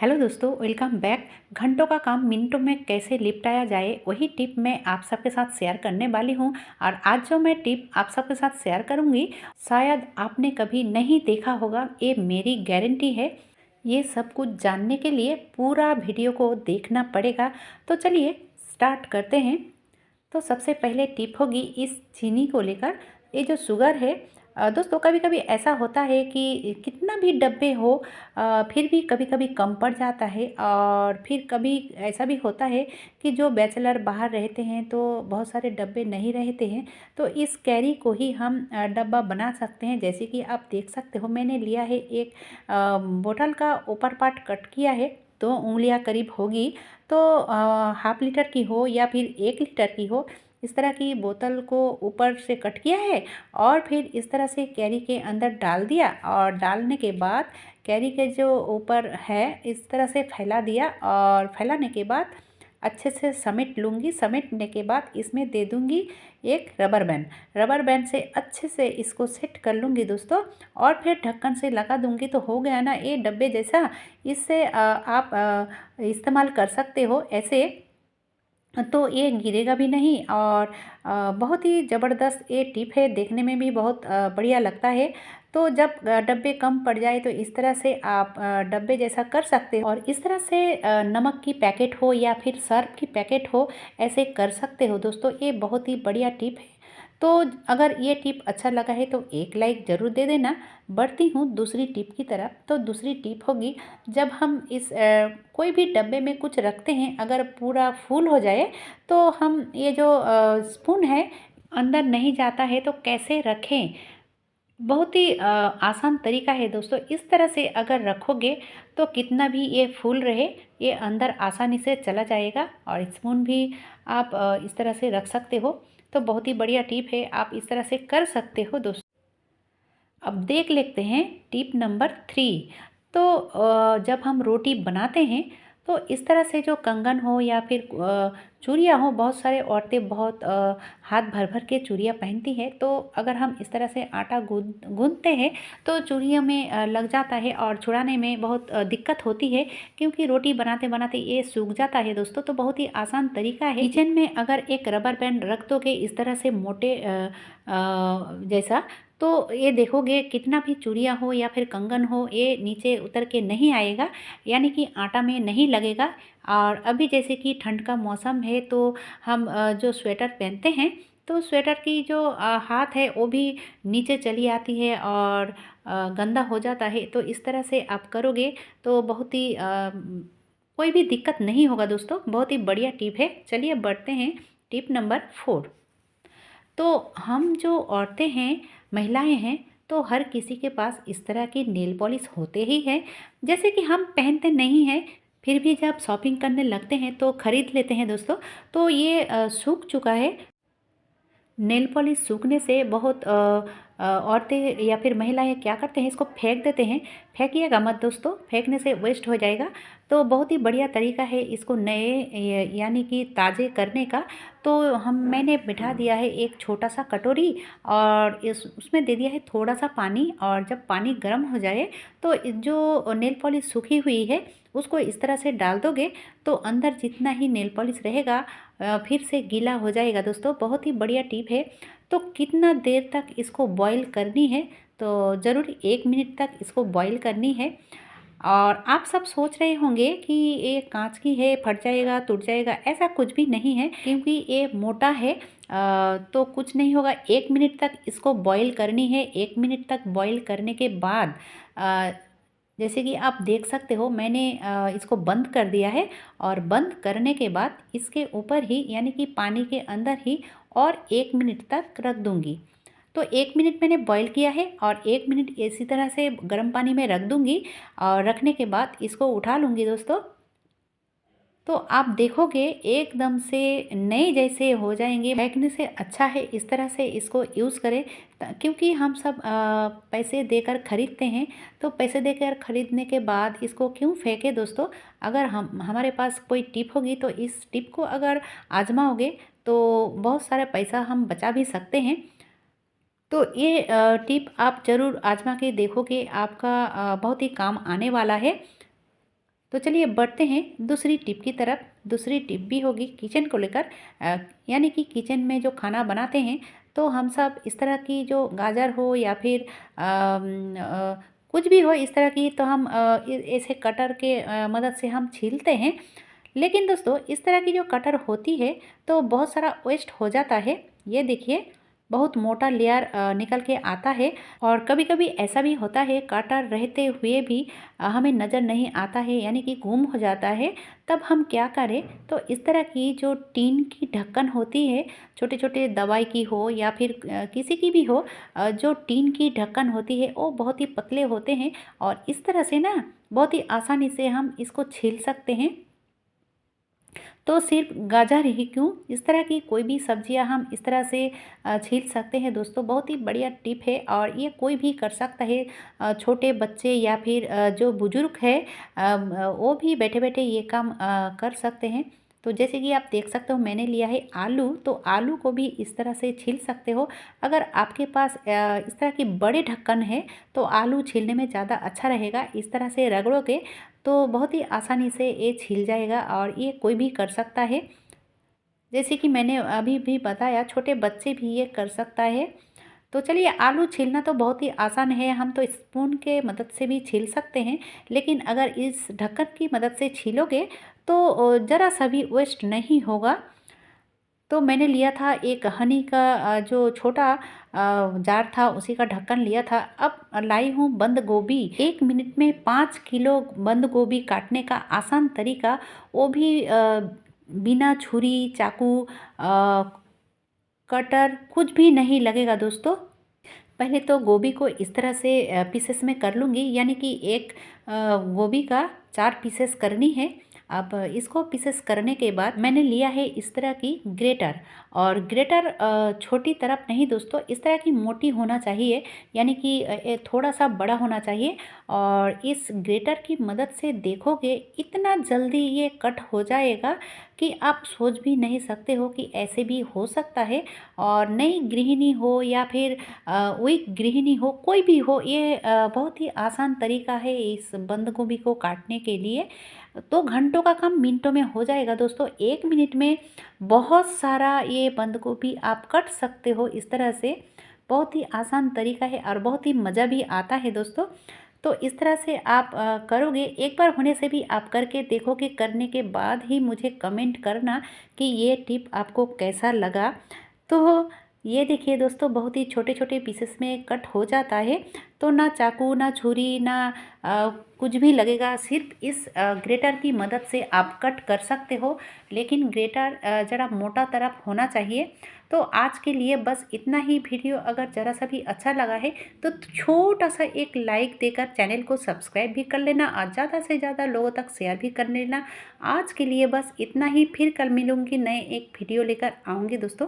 Hello दोस्तों, welcome back. घंटों का काम मिनटों में कैसे निपटाया जाए, वही टिप मैं आप सबके साथ शेयर करने वाली हूँ। और आज जो मैं टिप आप सबके साथ शेयर करूँगी, शायद आपने कभी नहीं देखा होगा। ये मेरी गारंटी है। ये सब कुछ जानने के लिए पूरा वीडियो को देखना पड़ेगा। तो चलिए स्टार्ट करते हैं। तो सबसे पहले टिप होगी इस चीनी को लेकर। ये जो शुगर है दोस्तों, कभी कभी ऐसा होता है कि कितना भी डब्बे हो फिर भी कभी कभी कम पड़ जाता है। और फिर कभी ऐसा भी होता है कि जो बैचलर बाहर रहते हैं तो बहुत सारे डब्बे नहीं रहते हैं। तो इस कैरी को ही हम डब्बा बना सकते हैं। जैसे कि आप देख सकते हो, मैंने लिया है एक बोतल का ऊपर पार्ट कट किया है, 2 उंगलियां करीब होगी। तो हाफ लीटर की हो या फिर 1 लीटर की हो, इस तरह की बोतल को ऊपर से कट किया है और फिर इस तरह से कैरी के अंदर डाल दिया। और डालने के बाद कैरी के जो ऊपर है इस तरह से फैला दिया। और फैलाने के बाद अच्छे से समेट लूँगी। समेटने के बाद इसमें दे दूँगी एक रबर बैंड। रबर बैंड से अच्छे से इसको सेट कर लूँगी दोस्तों। और फिर ढक्कन से लगा दूँगी। तो हो गया ना ये डब्बे जैसा। इससे आप इस्तेमाल कर सकते हो ऐसे। तो ये गिरेगा भी नहीं। और बहुत ही ज़बरदस्त ये टिप है, देखने में भी बहुत बढ़िया लगता है। तो जब डब्बे कम पड़ जाए तो इस तरह से आप डब्बे जैसा कर सकते हो। और इस तरह से नमक की पैकेट हो या फिर सर्फ की पैकेट हो, ऐसे कर सकते हो दोस्तों। ये बहुत ही बढ़िया टिप है। तो अगर ये टिप अच्छा लगा है तो एक लाइक ज़रूर दे देना। बढ़ती हूँ दूसरी टिप की तरफ। तो दूसरी टिप होगी, जब हम इस कोई भी डब्बे में कुछ रखते हैं, अगर पूरा फुल हो जाए तो हम ये जो स्पून है अंदर नहीं जाता है तो कैसे रखें। बहुत ही आसान तरीका है दोस्तों। इस तरह से अगर रखोगे तो कितना भी ये फूल रहे, ये अंदर आसानी से चला जाएगा। और स्पून भी आप इस तरह से रख सकते हो। तो बहुत ही बढ़िया टिप है, आप इस तरह से कर सकते हो दोस्तों। अब देख लेते हैं टिप नंबर 3। तो जब हम रोटी बनाते हैं तो इस तरह से जो कंगन हो या फिर चूड़ियाँ हो, बहुत सारे औरतें बहुत हाथ भर भर के चूड़ियाँ पहनती हैं। तो अगर हम इस तरह से आटा गूंथते हैं तो चूड़ियों में लग जाता है और छुड़ाने में बहुत दिक्कत होती है, क्योंकि रोटी बनाते बनाते ये सूख जाता है दोस्तों। तो बहुत ही आसान तरीका है। किचन में अगर एक रबर बैंड रख दोगे इस तरह से मोटे जैसा, तो ये देखोगे कितना भी चूड़ियाँ हो या फिर कंगन हो, ये नीचे उतर के नहीं आएगा, यानी कि आटा में नहीं लगेगा। और अभी जैसे कि ठंड का मौसम है तो हम जो स्वेटर पहनते हैं तो स्वेटर की जो हाथ है वो भी नीचे चली आती है और गंदा हो जाता है। तो इस तरह से आप करोगे तो बहुत ही कोई भी दिक्कत नहीं होगा दोस्तों। बहुत ही बढ़िया टिप है। चलिए बढ़ते हैं टिप नंबर 4। तो हम जो औरतें हैं, महिलाएं हैं, तो हर किसी के पास इस तरह की नेल पॉलिश होते ही हैं। जैसे कि हम पहनते नहीं हैं फिर भी जब शॉपिंग करने लगते हैं तो ख़रीद लेते हैं दोस्तों। तो ये सूख चुका है। नेल पॉलिश सूखने से बहुत औरतें या फिर महिलाएं क्या करते हैं, इसको फेंक देते हैं। फेंकिएगा मत दोस्तों, फेंकने से वेस्ट हो जाएगा। तो बहुत ही बढ़िया तरीका है इसको नए यानी कि ताज़े करने का। तो मैंने बिठा दिया है एक छोटा सा कटोरी और उसमें दे दिया है थोड़ा सा पानी। और जब पानी गर्म हो जाए तो जो नेल पॉलिश सूखी हुई है उसको इस तरह से डाल दोगे तो अंदर जितना ही नेल पॉलिश रहेगा फिर से गीला हो जाएगा दोस्तों। बहुत ही बढ़िया टिप है। तो कितना देर तक इसको बॉईल करनी है, तो ज़रूर 1 मिनट तक इसको बॉईल करनी है। और आप सब सोच रहे होंगे कि ये कांच की है, फट जाएगा, टूट जाएगा। ऐसा कुछ भी नहीं है, क्योंकि ये मोटा है। तो कुछ नहीं होगा। 1 मिनट तक इसको बॉईल करनी है। 1 मिनट तक बॉईल करने के बाद जैसे कि आप देख सकते हो, मैंने इसको बंद कर दिया है। और बंद करने के बाद इसके ऊपर ही यानी कि पानी के अंदर ही और 1 मिनट तक रख दूँगी। तो 1 मिनट मैंने बॉईल किया है और 1 मिनट इसी तरह से गर्म पानी में रख दूँगी। और रखने के बाद इसको उठा लूँगी दोस्तों। तो आप देखोगे एकदम से नए जैसे हो जाएंगे। फेंकने से अच्छा है इस तरह से इसको यूज़ करें। क्योंकि हम सब पैसे देकर ख़रीदते हैं। तो पैसे देकर ख़रीदने के बाद इसको क्यों फेंके दोस्तों। अगर हम हमारे पास कोई टिप होगी तो इस टिप को अगर आजमाओगे तो बहुत सारा पैसा हम बचा भी सकते हैं। तो ये टिप आप ज़रूर आजमा के देखोगे, आपका बहुत ही काम आने वाला है। तो चलिए बढ़ते हैं दूसरी टिप की तरफ। दूसरी टिप भी होगी किचन को लेकर, यानी कि किचन में जो खाना बनाते हैं तो हम सब इस तरह की जो गाजर हो या फिर कुछ भी हो इस तरह की, तो हम ऐसे कटर के मदद से हम छीलते हैं। लेकिन दोस्तों इस तरह की जो कटर होती है तो बहुत सारा वेस्ट हो जाता है। ये देखिए बहुत मोटा लेयर निकल के आता है, और कभी कभी ऐसा भी होता है कटर रहते हुए भी हमें नज़र नहीं आता है, यानी कि गुम हो जाता है। तब हम क्या करें, तो इस तरह की जो टीन की ढक्कन होती है, छोटे छोटे दवाई की हो या फिर किसी की भी हो, जो टीन की ढक्कन होती है वो बहुत ही पतले होते हैं, और इस तरह से ना बहुत ही आसानी से हम इसको छील सकते हैं। तो सिर्फ गाजर ही क्यों, इस तरह की कोई भी सब्जियां हम इस तरह से छील सकते हैं दोस्तों। बहुत ही बढ़िया टिप है और ये कोई भी कर सकता है, छोटे बच्चे या फिर जो बुजुर्ग है वो भी बैठे बैठे ये काम कर सकते हैं। तो जैसे कि आप देख सकते हो मैंने लिया है आलू, तो आलू को भी इस तरह से छील सकते हो। अगर आपके पास इस तरह की बड़े ढक्कन है तो आलू छीलने में ज़्यादा अच्छा रहेगा। इस तरह से रगड़ोगे तो बहुत ही आसानी से ये छिल जाएगा, और ये कोई भी कर सकता है। जैसे कि मैंने अभी भी बताया छोटे बच्चे भी ये कर सकता है। तो चलिए आलू छीलना तो बहुत ही आसान है, हम तो स्पून के मदद से भी छील सकते हैं। लेकिन अगर इस ढक्कन की मदद से छीलोगे तो ज़रा सा भी वेस्ट नहीं होगा। तो मैंने लिया था एक हनी का जो छोटा जार था उसी का ढक्कन लिया था। अब लाई हूँ बंद गोभी। 1 मिनट में 5 किलो बंद गोभी काटने का आसान तरीका, वो भी बिना छुरी चाकू कटर कुछ भी नहीं लगेगा दोस्तों। पहले तो गोभी को इस तरह से पीसेस में कर लूँगी, यानी कि एक गोभी का 4 पीसेस करनी है। अब इसको पीसेस करने के बाद मैंने लिया है इस तरह की ग्रेटर, और ग्रेटर छोटी तरफ नहीं दोस्तों, इस तरह की मोटी होना चाहिए, यानी कि थोड़ा सा बड़ा होना चाहिए। और इस ग्रेटर की मदद से देखोगे इतना जल्दी ये कट हो जाएगा कि आप सोच भी नहीं सकते हो कि ऐसे भी हो सकता है। और नई गृहिणी हो या फिर वीक गृहिणी हो, कोई भी हो, ये बहुत ही आसान तरीका है इस बंद गोभी को काटने के लिए। तो घंटों का काम मिनटों में हो जाएगा दोस्तों। 1 मिनट में बहुत सारा ये बंद गोभी आप कट सकते हो इस तरह से। बहुत ही आसान तरीका है और बहुत ही मज़ा भी आता है दोस्तों। तो इस तरह से आप करोगे, एक बार होने से भी आप करके देखोगे, करने के बाद ही मुझे कमेंट करना कि ये टिप आपको कैसा लगा। तो ये देखिए दोस्तों बहुत ही छोटे छोटे पीसेस में कट हो जाता है। तो ना चाकू ना छुरी ना कुछ भी लगेगा, सिर्फ इस ग्रेटर की मदद से आप कट कर सकते हो। लेकिन ग्रेटर ज़रा मोटा तरफ होना चाहिए। तो आज के लिए बस इतना ही। वीडियो अगर ज़रा सा भी अच्छा लगा है तो छोटा सा एक लाइक देकर चैनल को सब्सक्राइब भी कर लेना, और ज़्यादा से ज़्यादा लोगों तक शेयर भी कर लेना। आज के लिए बस इतना ही, फिर कल मिलूँगी नए एक वीडियो लेकर आऊँगी दोस्तों।